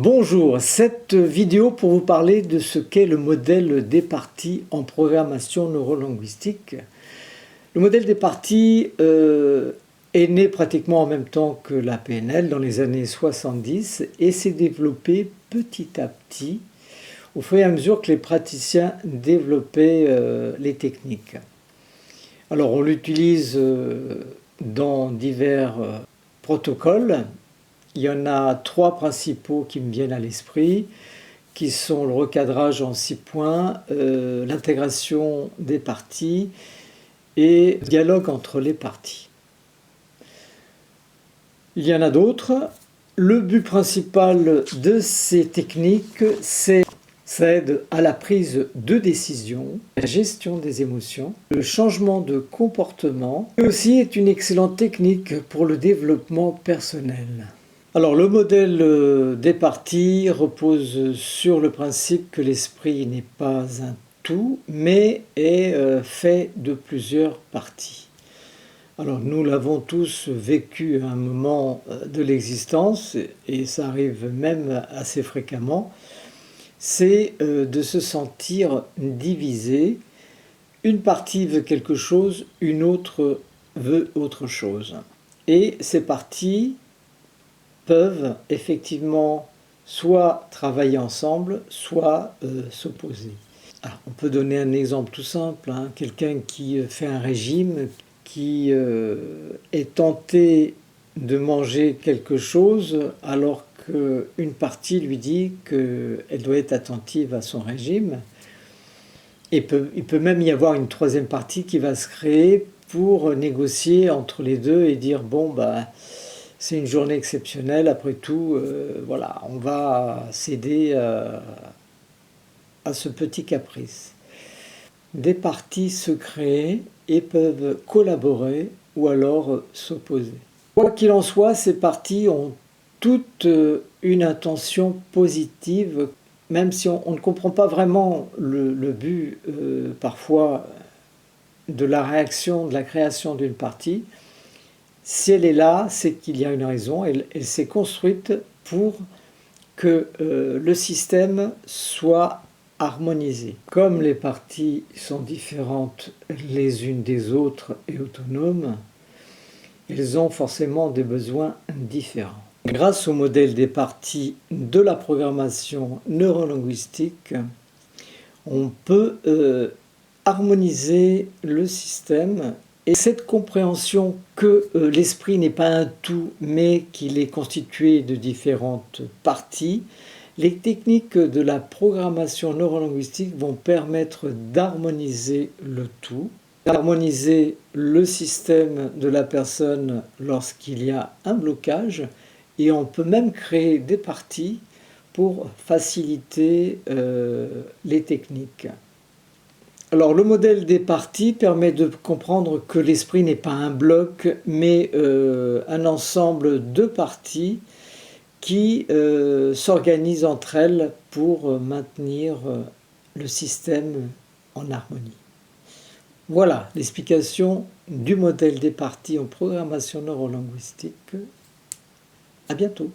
Bonjour, cette vidéo pour vous parler de ce qu'est le modèle des parties en programmation neurolinguistique. Le modèle des parties est né pratiquement en même temps que la PNL dans les années 70 et s'est développé petit à petit au fur et à mesure que les praticiens développaient les techniques. Alors on l'utilise dans divers protocoles. Il y en a trois principaux qui me viennent à l'esprit, qui sont le recadrage en 6 points, l'intégration des parties et le dialogue entre les parties. Il y en a d'autres. Le but principal de ces techniques, ça aide à la prise de décision, la gestion des émotions, le changement de comportement, et aussi est une excellente technique pour le développement personnel. Alors le modèle des parties repose sur le principe que l'esprit n'est pas un tout, mais est fait de plusieurs parties. Alors nous l'avons tous vécu à un moment de l'existence, et ça arrive même assez fréquemment, c'est de se sentir divisé. Une partie veut quelque chose, une autre veut autre chose. Et ces parties peuvent effectivement soit travailler ensemble, soit s'opposer. On peut donner un exemple tout simple, quelqu'un qui fait un régime, qui est tenté de manger quelque chose alors qu'une partie lui dit qu'elle doit être attentive à son régime. Et il peut même y avoir une troisième partie qui va se créer pour négocier entre les deux et dire bon c'est une journée exceptionnelle, après tout, voilà, on va céder à ce petit caprice. Des parties se créent et peuvent collaborer ou alors s'opposer. Quoi qu'il en soit, ces parties ont toute une intention positive, même si on ne comprend pas vraiment le but parfois de la réaction, de la création d'une partie. Si elle est là, c'est qu'il y a une raison, elle s'est construite pour que le système soit harmonisé. Comme les parties sont différentes les unes des autres et autonomes, elles ont forcément des besoins différents. Grâce au modèle des parties de la programmation neurolinguistique, on peut harmoniser le système. Et cette compréhension que l'esprit n'est pas un tout, mais qu'il est constitué de différentes parties, les techniques de la programmation neurolinguistique vont permettre d'harmoniser le tout, d'harmoniser le système de la personne lorsqu'il y a un blocage, et on peut même créer des parties pour faciliter les techniques. Alors le modèle des parties permet de comprendre que l'esprit n'est pas un bloc, mais un ensemble de parties qui s'organisent entre elles pour maintenir le système en harmonie. Voilà l'explication du modèle des parties en programmation neurolinguistique. À bientôt.